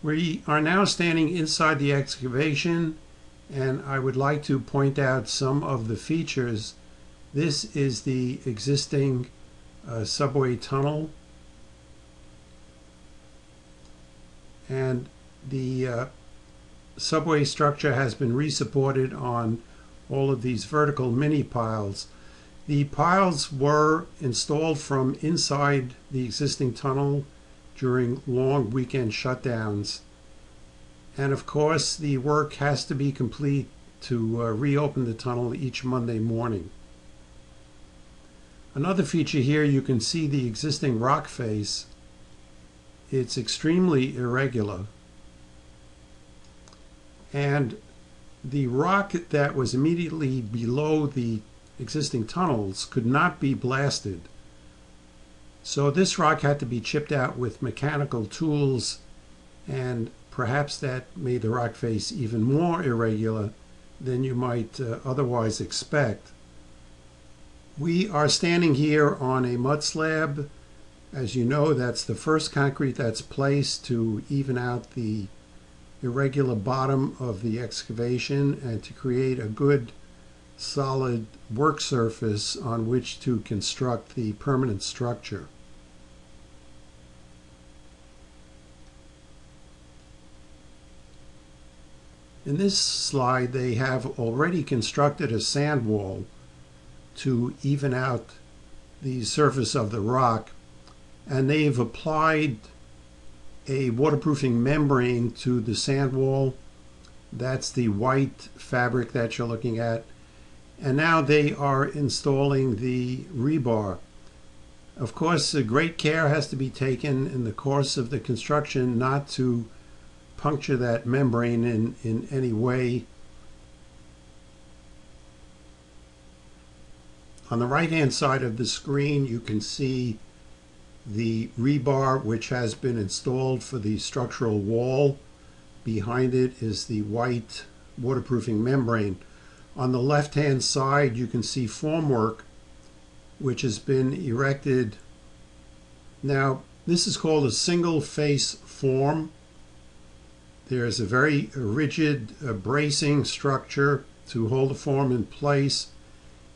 We are now standing inside the excavation, and I would like to point out some of the features. This is the existing subway tunnel, and the subway structure has been resupported on all of these vertical mini piles. The piles were installed from inside the existing tunnel during long weekend shutdowns. And of course, the work has to be complete to reopen the tunnel each Monday morning. Another feature here, you can see the existing rock face. It's extremely irregular. And the rock that was immediately below the existing tunnels could not be blasted. So this rock had to be chipped out with mechanical tools, and perhaps that made the rock face even more irregular than you might otherwise expect. We are standing here on a mud slab. As you know, that's the first concrete that's placed to even out the irregular bottom of the excavation and to create a good solid work surface on which to construct the permanent structure. In this slide, they have already constructed a sand wall to even out the surface of the rock, and they've applied a waterproofing membrane to the sand wall. That's the white fabric that you're looking at. And now they are installing the rebar. Of course, great care has to be taken in the course of the construction not to puncture that membrane in any way. On the right-hand side of the screen, you can see the rebar which has been installed for the structural wall. Behind it is the white waterproofing membrane. On the left-hand side, you can see formwork, which has been erected. Now, this is called a single-face form. There's a very rigid bracing structure to hold the form in place,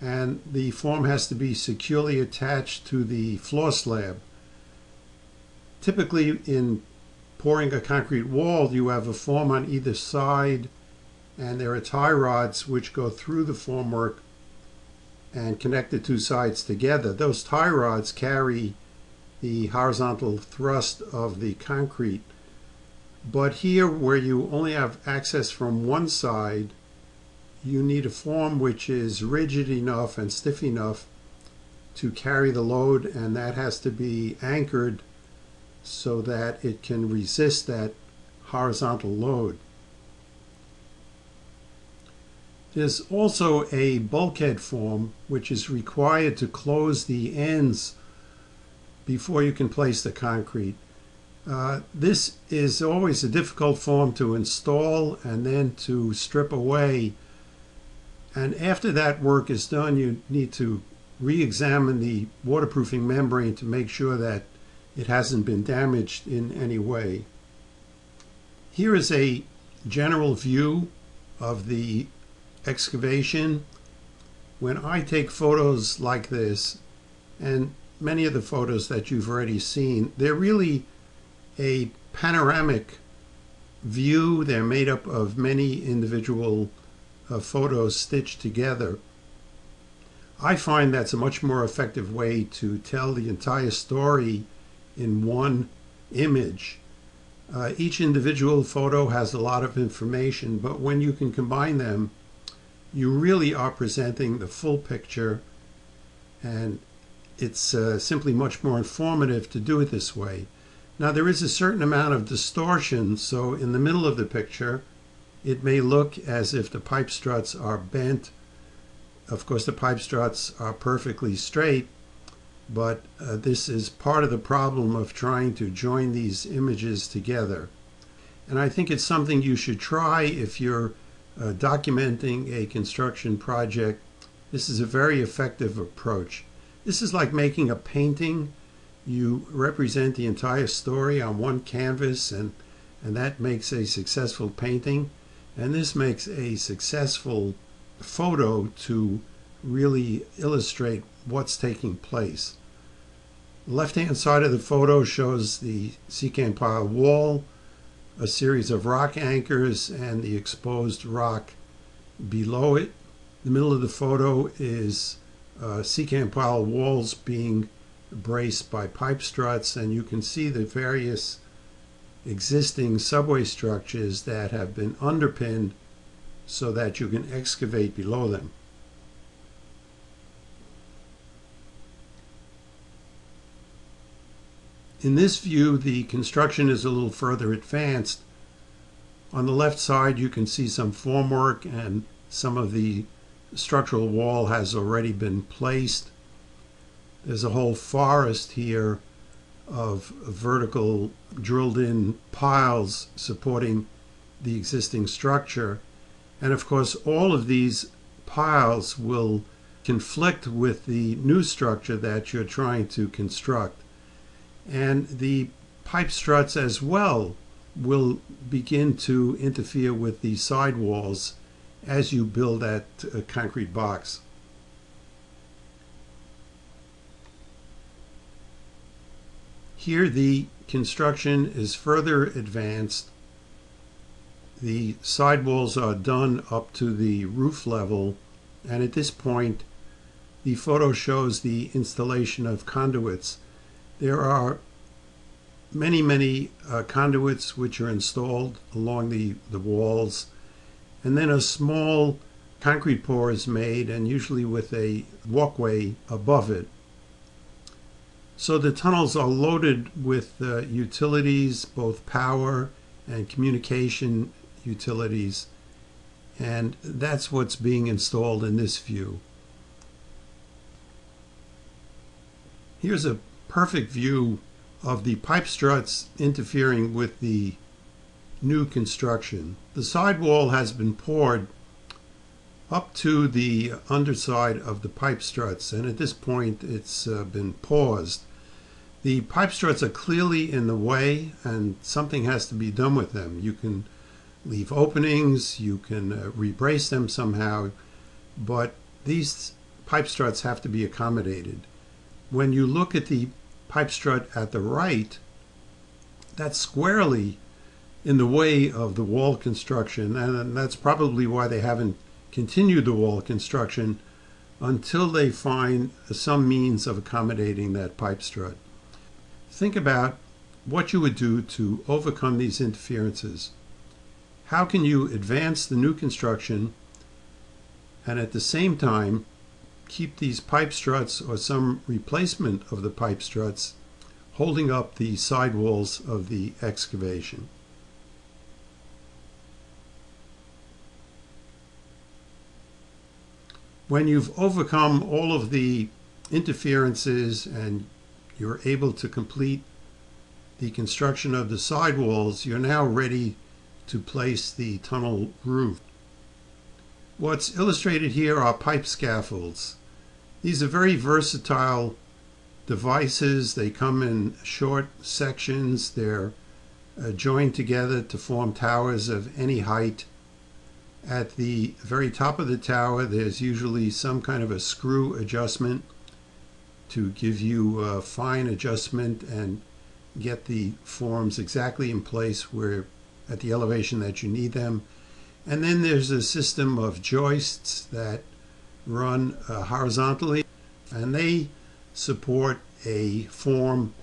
and the form has to be securely attached to the floor slab. Typically, in pouring a concrete wall, you have a form on either side, and there are tie rods which go through the formwork and connect the two sides together. Those tie rods carry the horizontal thrust of the concrete. But here, where you only have access from one side, you need a form which is rigid enough and stiff enough to carry the load, and that has to be anchored so that it can resist that horizontal load. There's also a bulkhead form which is required to close the ends before you can place the concrete. This is always a difficult form to install and then to strip away. And after that work is done, you need to re-examine the waterproofing membrane to make sure that it hasn't been damaged in any way. Here is a general view of the excavation. When I take photos like this, and many of the photos that you've already seen, they're really a panoramic view. They're made up of many individual photos stitched together. I find that's a much more effective way to tell the entire story in one image. Each individual photo has a lot of information, but when you can combine them, you really are presenting the full picture, and it's simply much more informative to do it this way. Now, there is a certain amount of distortion, so in the middle of the picture, it may look as if the pipe struts are bent. Of course, the pipe struts are perfectly straight, but this is part of the problem of trying to join these images together. And I think it's something you should try if you're documenting a construction project. This is a very effective approach. This is like making a painting. You represent the entire story on one canvas, and and that makes a successful painting, and this makes a successful photo to really illustrate what's taking place. The left-hand side of the photo shows the secant pile wall, a series of rock anchors, and the exposed rock below it. The middle of the photo is secant pile walls being braced by pipe struts, and you can see the various existing subway structures that have been underpinned so that you can excavate below them. In this view, the construction is a little further advanced. On the left side, you can see some formwork, and some of the structural wall has already been placed. There's a whole forest here of vertical drilled in piles supporting the existing structure. And of course, all of these piles will conflict with the new structure that you're trying to construct. And the pipe struts as well will begin to interfere with the side walls as you build that concrete box. Here the construction is further advanced. The sidewalls are done up to the roof level, and at this point the photo shows the installation of conduits. There are many conduits which are installed along the walls, and then a small concrete pour is made, and usually with a walkway above it. So the tunnels are loaded with utilities, both power and communication utilities, and that's what's being installed in this view. Here's a perfect view of the pipe struts interfering with the new construction. The sidewall has been poured up to the underside of the pipe struts, and at this point it's been paused. The pipe struts are clearly in the way, and something has to be done with them. You can leave openings, you can rebrace them somehow, but these pipe struts have to be accommodated. When you look at the pipe strut at the right, that's squarely in the way of the wall construction, and that's probably why they haven't continued the wall construction until they find some means of accommodating that pipe strut. Think about what you would do to overcome these interferences. How can you advance the new construction and at the same time keep these pipe struts or some replacement of the pipe struts holding up the sidewalls of the excavation? When you've overcome all of the interferences and you're able to complete the construction of the sidewalls, you're now ready to place the tunnel roof. What's illustrated here are pipe scaffolds. These are very versatile devices. They come in short sections. They're joined together to form towers of any height. At the very top of the tower, there's usually some kind of a screw adjustment to give you a fine adjustment and get the forms exactly in place where at the elevation that you need them. And then there's a system of joists that run horizontally, and they support a form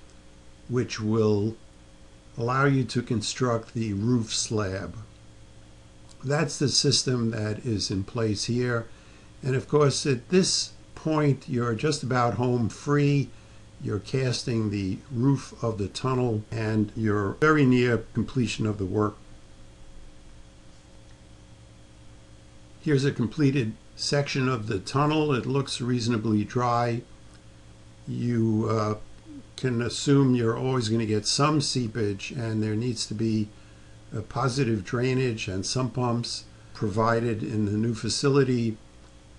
which will allow you to construct the roof slab. That's the system that is in place here. And of course, at this point, you're just about home free. You're casting the roof of the tunnel, and you're very near completion of the work. Here's a completed section of the tunnel. It looks reasonably dry. You can assume you're always going to get some seepage, and there needs to be a positive drainage and sump pumps provided in the new facility,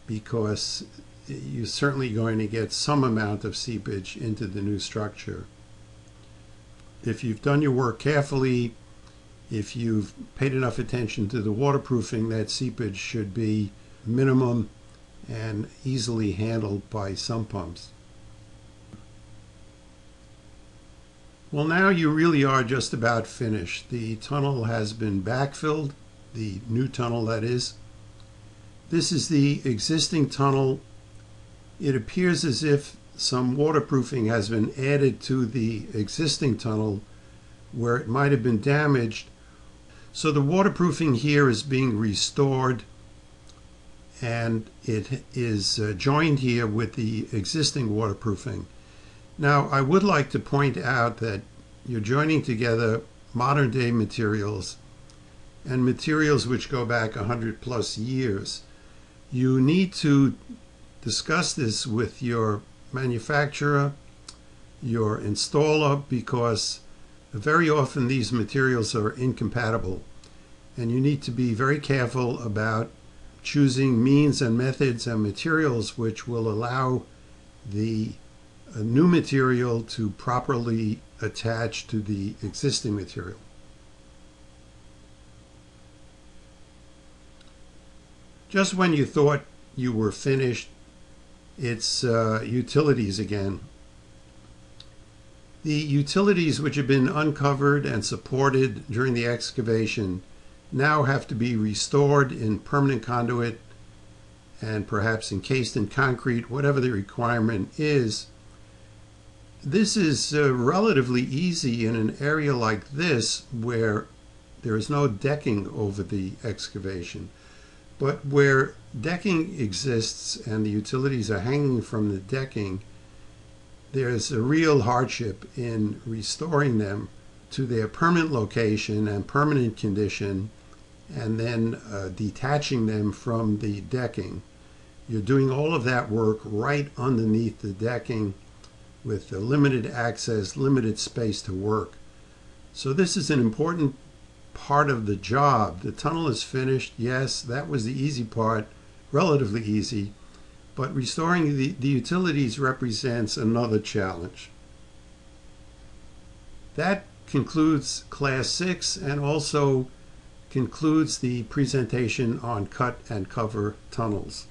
because you're certainly going to get some amount of seepage into the new structure. If you've done your work carefully, if you've paid enough attention to the waterproofing, that seepage should be minimum and easily handled by sump pumps. Well, now you really are just about finished. The tunnel has been backfilled, the new tunnel that is. This is the existing tunnel. It appears as if some waterproofing has been added to the existing tunnel where it might have been damaged. So the waterproofing here is being restored, and it is joined here with the existing waterproofing. Now, I would like to point out that you're joining together modern day materials and materials which go back 100+ years. You need to discuss this with your manufacturer, your installer, because very often these materials are incompatible, and you need to be very careful about choosing means and methods and materials which will allow the new material to properly attach to the existing material. Just when you thought you were finished, it's utilities again. The utilities which have been uncovered and supported during the excavation now have to be restored in permanent conduit and perhaps encased in concrete, whatever the requirement is. This is relatively easy in an area like this where there is no decking over the excavation. But where decking exists and the utilities are hanging from the decking, there's a real hardship in restoring them to their permanent location and permanent condition, and then detaching them from the decking. You're doing all of that work right underneath the decking with limited access, limited space to work. So this is an important part of the job. The tunnel is finished. Yes, that was the easy part, relatively easy, but restoring the utilities represents another challenge. That concludes Class 6 and also concludes the presentation on cut and cover tunnels.